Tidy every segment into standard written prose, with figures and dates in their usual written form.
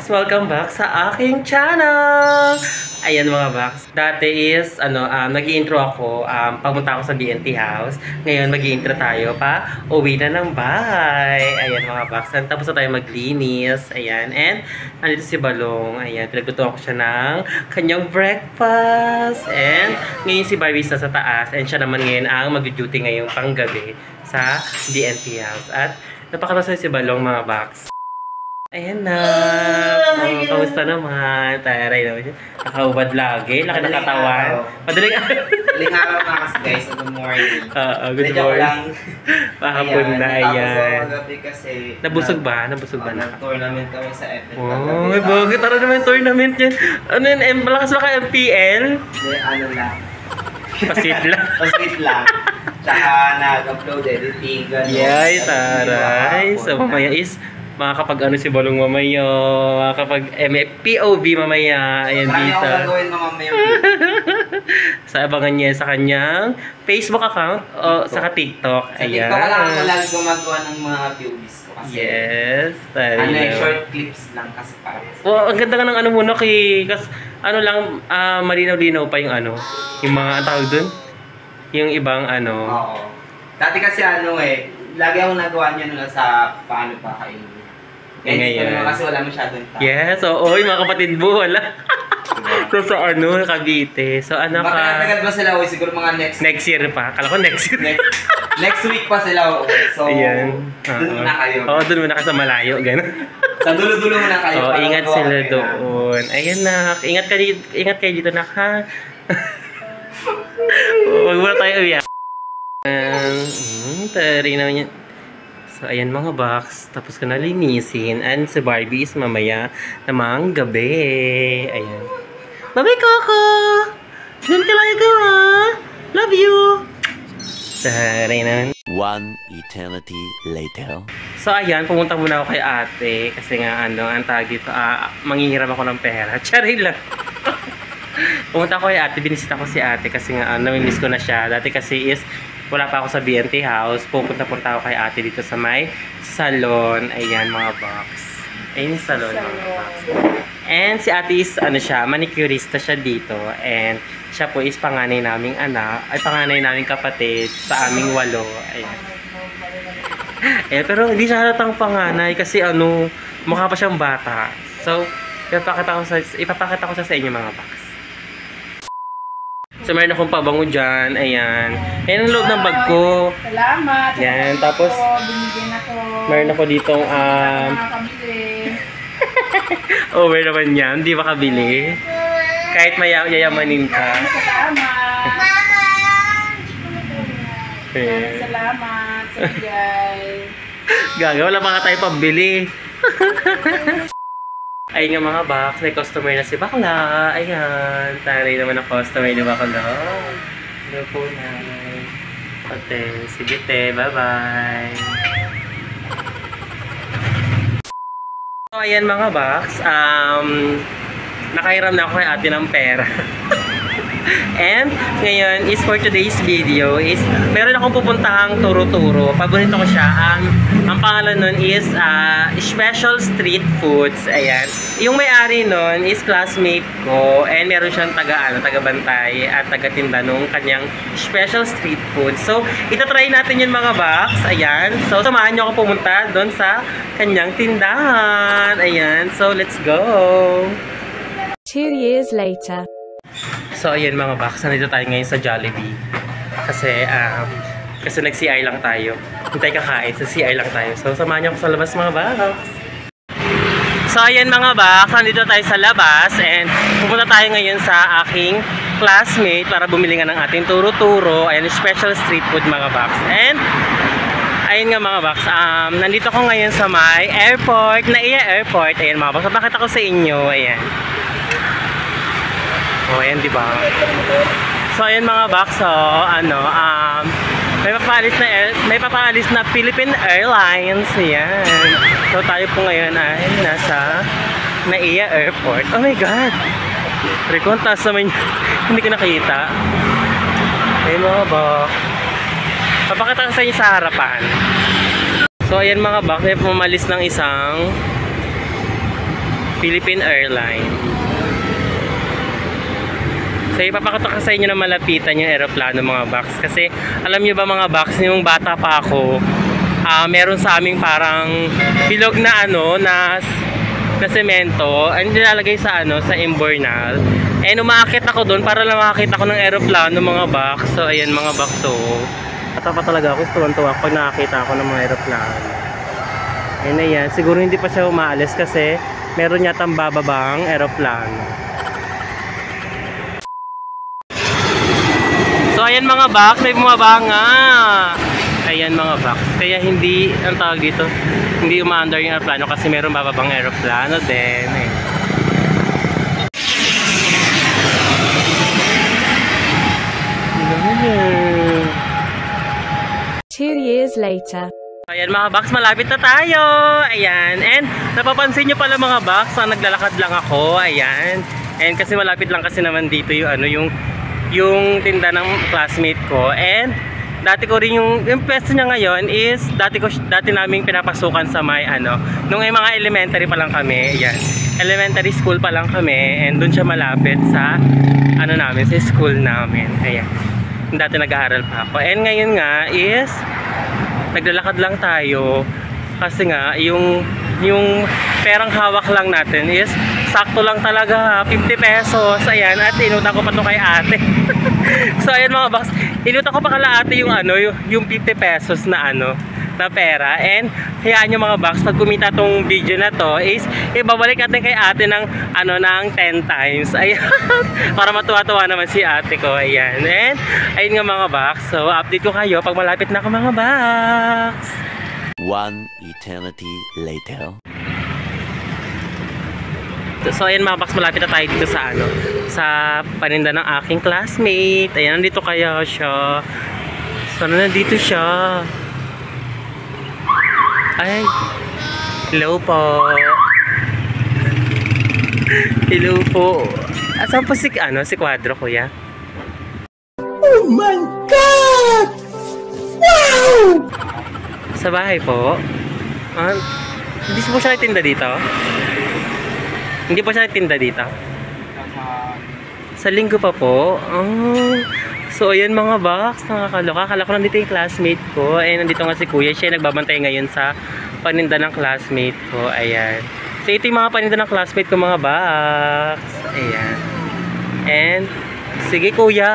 Box! Welcome back sa aking channel! Ayan mga Box. Dati is, nag-i-intro ako, pamunta ako sa BNT House. Ngayon, mag-i-intro tayo pa. Uwi na ng bahay. Ayan mga Box. Tapos na tayo maglinis. Ayan. And, nandito si Balong. Ayan, pinaglutuan ko siya ng kanyang breakfast. And, ngayon si Barbie sa taas. And siya naman ngayon ang mag-duty ngayong panggabi sa BNT House. At, napakatasan si Balong mga Box. Ayan na. Kamusta naman? Taray naman siya. Nakaubad lagi. Laki ng katawan. Madaling araw. Madaling araw na kasi guys. Good morning. Good morning. Mahapon na. Ayan. Gabi kasi. Nabusog ba? Nabusog ba na? Tournament kami sa FL. Oh, may bakit? Tara naman tournament yan. Ano yun? Malakas ba ka MPL? Hindi, ano lang. Pasit lang. Pasit lang. Tsaka nag-upload editing. Yay, taray. So, mamaya is makakapag si Balong mamaya, makakapag POV mamaya, ayan dito. Marami akong gagawin mamaya. Sa abangan niya sa kanyang Facebook account o sa TikTok. Sa TikTok lang ako lagi gumagawa ng mga POVs ko kasi. Yes, short clips lang kasi para. Oh, ang ganda ka ng ano muna kasi lang malinaw-linaw pa yung yung mga tawag dun, yung ibang Oo. Dati kasi lagi akong nagawa niya nung sa paano pa kayo. Ngayon. Kasi wala masyadong tao. Yes, oo. Yung mga kapatid mo, wala. So, sa Cavite. So, Matagal ba sila? Siguro mga next year pa. Kala ko next year. Next week pa sila. So, ayan. Doon muna kayo. Oo, doon muna ka sa malayo. Gano'n. Sa dulo-dulo muna kayo. Oo, ingat sila doon. Ayan na. Ingat kayo dito na ha. Huwag muna tayo uwiyak. Tari naman yan. So, ayan mga Box. Tapos ko na linisin. And si Barbie is mamaya namang gabi. Ayan. Bye-bye, Coco! Diyan ka lang ikaw, ha? Love you! Tari naman. One eternity later. So, ayan. Pumunta muna ako kay ate. Kasi nga, ang tawag dito, manghihiram ako ng pera. Charay lang. Pumunta ako kay ate. Binisita ko si ate kasi nga, namimiss ko na siya. Dati kasi is, wala pa ako sa BNT House. Pupunta-punta ako kay ate dito sa may salon. Ayan mga Box. Ayan yung salon mga Box. And si ate is, siya, manicurista siya dito. And siya po is panganay naming anak. Ay, panganay naming kapatid sa aming 8. Ayan. Pero hindi siya halatang panganay kasi mukha pa siyang bata. So, ipapakita ko sa inyo mga Box. So, meron akong pabango dyan. Ayan. Ayan ang loob ng bag ko. Salamat. Ayan. Tapos, binigyan ako. meron ako ditong, over naman yan. Hindi makabili. Kahit yayamanin ka. Salamat. Ayan. Salamat. Sige. Gaga, wala pa nga tayo pambili. Ayun nga mga Box, may customer na si Bakla. Ayan, taray naman ang customer ni Bakla. Hello po na. Ate, sige te, bye-bye. So, ayan mga Box, nakahiram na ako kay ate ng pera. And ngayon is for today's video is meron akong pupuntahang turo-turo. Paborito ko siya. Ang pangalan nun is Special Street Foods. Ayan. Yung may-ari nun is classmate ko and meron siyang taga-bantay at taga-tinda nung kanyang Special Street Foods. So, itatry natin yun mga Box. Ayan. So, samahan nyo ako pumunta doon sa kanyang tindahan. Ayan. So, let's go! 2 years later. So, ayan mga Box, nandito tayo ngayon sa Jollibee. Kasi nag-CI lang tayo. Hintay kakain, sa CI lang tayo. So, samahan niyo ako sa labas mga Box. So, ayan mga Box, nandito tayo sa labas. And pupunta tayo ngayon sa aking classmate para bumili nga ng ating turo-turo. Ayan, special street food mga Box. And, ayun nga mga Box, nandito ko ngayon sa may airport, Naiya Airport. Ayan mga Box, bakit ako sa inyo? Ayan. Oh, ayan, diba? So, ayan mga Box, may papaalis na Philippine Airlines. Ayan. So, tayo po ngayon ay nasa Naiya Airport. Oh my God! Rekontas naman yun. Hindi ko nakita. Ayan mga Box. Papakita ko sa inyo sa harapan. So, ayan mga Box, may pumalis ng isang Philippine Airlines. So ipapakita ko sa inyo na malapitan yung aeroplano mga box. Kasi alam nyo ba mga box, yung bata pa ako, meron sa aming parang bilog na ano, na semento, ang nilalagay sa ano, sa imbornal. And umaakit ako doon para lang makakita ko ng aeroplano mga box. So ayan mga box, so pa talaga ako, tuwan-tuwa pag nakakita ako ng mga aeroplano. Ayan na yan, siguro hindi pa siya umaalis kasi meron yatang bababang aeroplano. So ayan mga box, may bumaba nga. Ayan mga box, kaya hindi, ang tawag dito, hindi umaandar yung aeroplano kasi meron bababang aeroplano din. Eh. 2 years later. Ayan mga box, malapit na tayo. Ayan, and napapansin nyo pala mga box, naglalakad lang ako. Ayan, and kasi malapit lang kasi naman dito yung ano, yung tinda ng classmate ko. And dati ko rin yung pwesto niya ngayon is dati naming pinapasukan sa may ano, nung ay mga elementary pa lang kami. Ayan, elementary school pa lang kami, and dun siya malapit sa ano namin, sa school namin. Ayan, dati nag-aaral pa ako. And ngayon nga is naglalakad lang tayo kasi nga yung perang hawak lang natin is sakto lang talaga, 50 pesos. Ayan, at inuta ko pa to kay ate. So ayan mga box, inuta ko pa kala ate yung ano, yung 50 pesos na ano, na pera. And hayaan nyo mga box, pag kumita tong video na to is ibabalik natin kay ate ng ano, ng 10 times. Ayan, para matuwa-tuwa naman si ate ko. Ayan, and ayun nga mga box, so update ko kayo pag malapit na ako mga box. 1 eternity later. So ayan mga box, malapit na tayo dito sa ano, sa paninda ng aking classmate. Ayan, nandito kaya siya. Sana nandito siya. Ay, hello po. Hello po. Asan po si Quadro, kuya? Oh my God! Wow! Sa bahay po? Hindi po siya nagtinda dito? Hindi po siya nagtinda dito? Sa linggo pa po? Oh. So ayan mga box, nakakaloka. Akala ko nandito yung classmate ko. Ayan, nandito nga si kuya. Siya nagbabantay ngayon sa paninda ng classmate ko. Ayan. So ito yung mga paninda ng classmate ko mga box. Ayan. And sige kuya,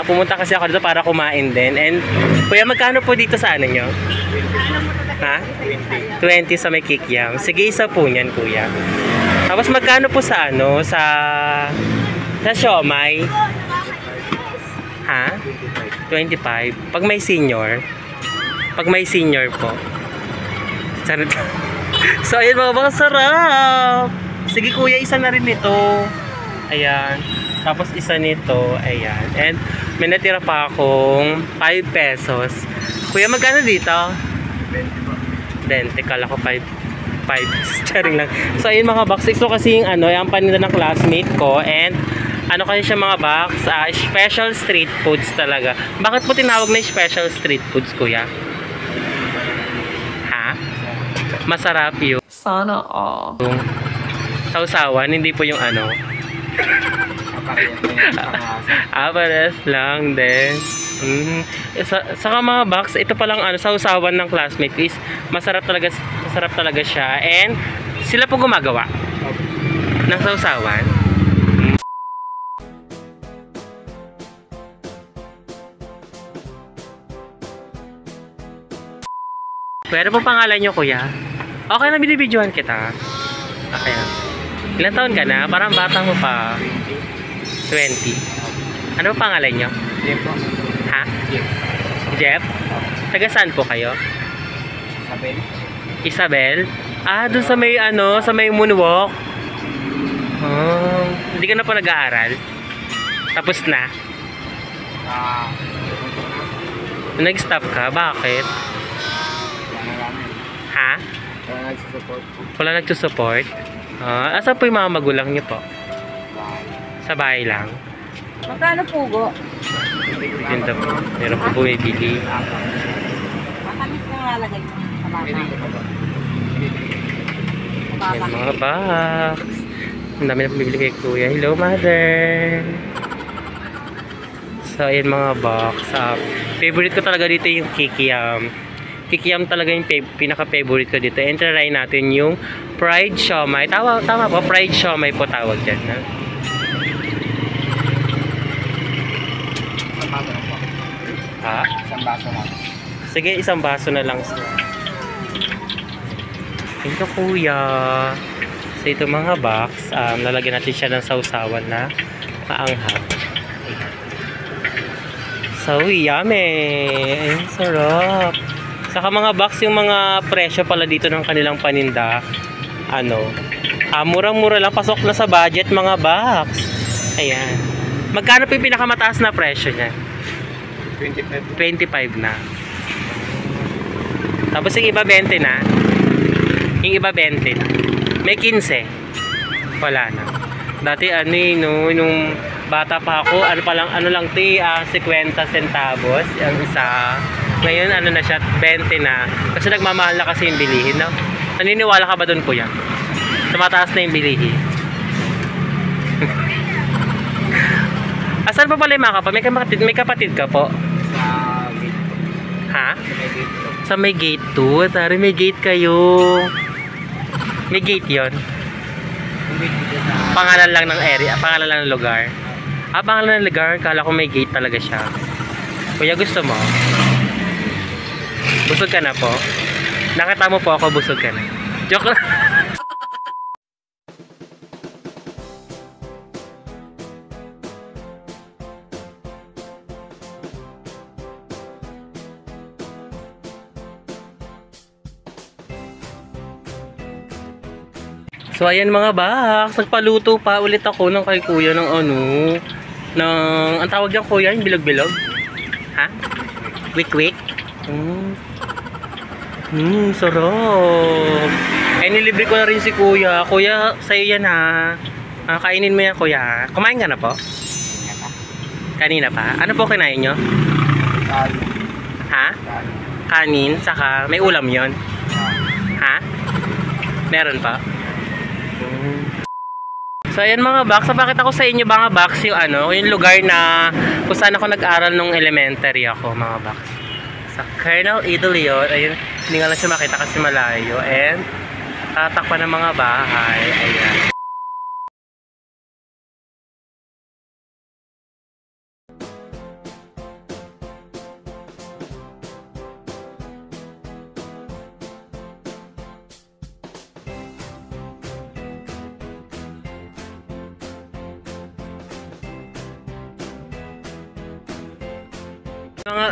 pumunta kasi ako dito para kumain din. And kuya, magkano po dito sa ano nyo? Ha? 20 sa may kikiam. Sige, isa po niyan kuya. Tapos magkano po sa ano, sa siomay? Ha? 25. Pag may senior. Pag may senior po. Sarap. So ayun mga baka sarap. Sige kuya, isa na rin nito. Ayan. Tapos isa nito. Ayan. And may natira pa akong 5 pesos. Kuya, magkano dito? 20. Kala ko 5. Charing lang. So ayun mga box. So kasi yung ano, yung paninda ng classmate ko. And ano kasi siya mga box, special street foods talaga. Bakit po tinawag na special street foods, kuya? Ha? Masarap yun. Sana all. Sausawan, hindi po yung ano. Pares lang din. Saka mga box, ito palang ano, sausawan ng classmate is masarap talaga siya. And sila po gumagawa ng sausawan. Pero po pangalan nyo, kuya? Okay na, binibidyohan kita. Okay. Ilang taon ka na? Parang bata mo pa. 20. Ano po pangalan nyo? Jeff po. Ha? Jeff? Taga saan po kayo? Isabel? Doon sa may ano, sa may moonwalk. Hindi ka na po nag-aaral? Tapos na? Nag-stop ka? Bakit? Ha? Wala nagsusupport? Asan po yung mga magulang niyo po? Sa bahay lang? Magkano pugo? Ganda po. Meron po bumibili. Makalit na nalagay mo sa bata. Ayan mga box. Ang dami na pumibili kay Kuya. Hello, mother. So, ayan mga box. Favorite ko talaga dito yung kikiam. Kikiam talaga yung pinaka-favorite ko dito. And try natin yung fried siomai. Tama po, fried siomai po tawag dyan. Ha? Ha? Isang baso lang. Sige, isang baso na lang. Thank you, Kuya. So, ito mga box, lalagyan natin siya ng sausawan na maanghang. So, yummy! Ayun, sarap. Saka mga box, yung mga presyo pala dito ng kanilang paninda, murang-mura lang, pasok na sa budget mga box. Ayan. Magkano po yung pinakamataas na presyo niya? 25 na. Tapos yung iba 20 na. Yung iba 20 na. May 15. Wala na. Dati nung bata pa ako, ano lang 50 centavos ang isa. Ngayon na siya, 20 na. Kasi nagmamahal na kasi yung bilihin, no? Naniniwala ka ba doon, Kuya? Tumataas na yung bilihin. Asan pa pala yung mga kapatid? May kapatid ka po? Sa gate. Ha? Sa may gate to. Sa may gate 2? Tari, may gate kayo. May gate yon. Pangalan lang ng area, pangalan lang ng lugar. Pangalan ng lugar, kala ko may gate talaga siya. Kuya, gusto mo? Busog ka na po? Nakita mo po ako, busog ka na. Joke lang. So ayan mga box, nagpaluto pa ulit ako ng kay Kuya ng ang tawag niyan Kuya, yung bilog-bilog. Ha? Quick-quick. Sarap. Ay, nilibre ko na rin si Kuya. Kuya, sa'yo yan ha. Kainin mo yan Kuya. Kumain ka na po? Kanina pa? Ano po kinain nyo? Ha? Kanin, saka may ulam yon. Ha? Meron pa? So ayan mga box, napakita ko sa inyo mga box yung lugar na kung saan ako nag-aral nung elementary ako mga box. Sa Colonel Idolion, ayun, hindi nga lang siya makita kasi malayo and tatakpan ng mga bahay, ayan.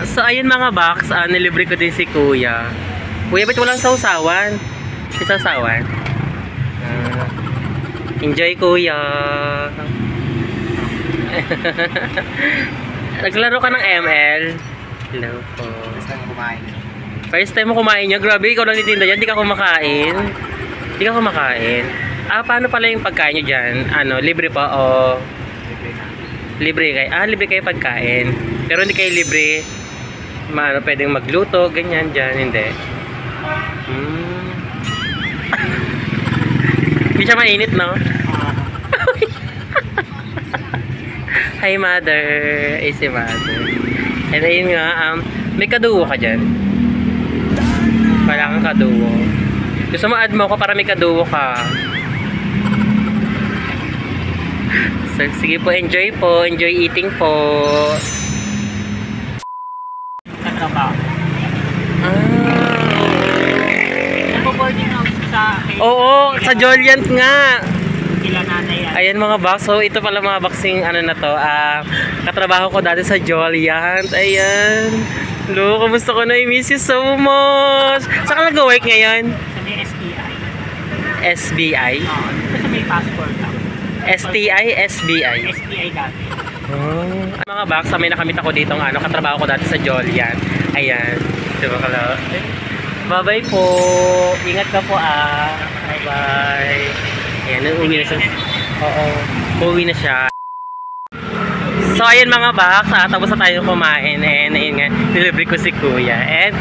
So ayun mga box, nilibre ko din si Kuya. Kuya, ba't walang sausawan? May sausawan? Enjoy Kuya. Naglaro ka ng ML? Hello po. First time kumain. First time mo kumain niya? Grabe, ikaw lang nitinda yan. Di ka kumakain? Di ka kumakain? Paano pala yung pagkain nyo dyan? Libre pa o... Libre kayo? Libre kayo pagkain. Pero hindi kayo libre, pwedeng magluto, ganyan dyan, hindi. Hindi siya mainit, no? Hi, mother. Ay, si mother. And ayun nga, may kaduo ka dyan. Wala kang kaduo. Gusto mo add mo ko para may kaduo ka. So, sige po, enjoy po. Enjoy eating po. Trabaho. Nagpo-boarding house sa... Oo, sa Joliant nga. Kila nanay yan. Ayan mga box. So, ito pala mga boxing na to. Katrabaho ko dati sa Joliant. Ayan. Hello, kamusta ko na? I miss you so much. Saan ka nag-work ngayon? Sa may SBI. SBI? Oo, dito sa may passport lang. STI, SBI. SBI dati. Mga box, may nakamit ako dito ng katrabaho ko dati sa Joliant. Ayan. Diba kala? Bye-bye po. Ingat ka po Bye-bye. Ayan, uuwi na siya. Oo. Uuwi na siya. So, ayan mga box. Tapos na tayo kumain. And ayun nga. Nilibre ko si Kuya. And,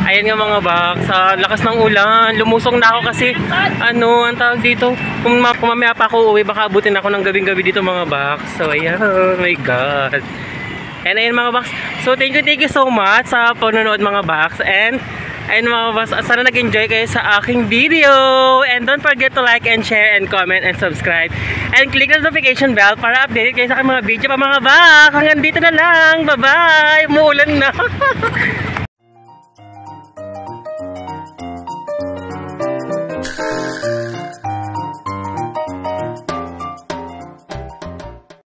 ayan nga mga box, sa lakas ng ulan, lumusong na ako kasi, ang tawag dito, kung mamaya pa ako uwi, baka abutin ako ng gabing-gabi dito mga box. So, ayan, oh my God. And ayan mga box, so thank you so much sa panonood mga box. And, ayun mga boss, sana nag-enjoy kayo sa aking video. And don't forget to like and share and comment and subscribe. And click the notification bell para update kayo sa aking mga video pa mga boss. Hanggang dito na lang. Bye-bye. Umuulan na.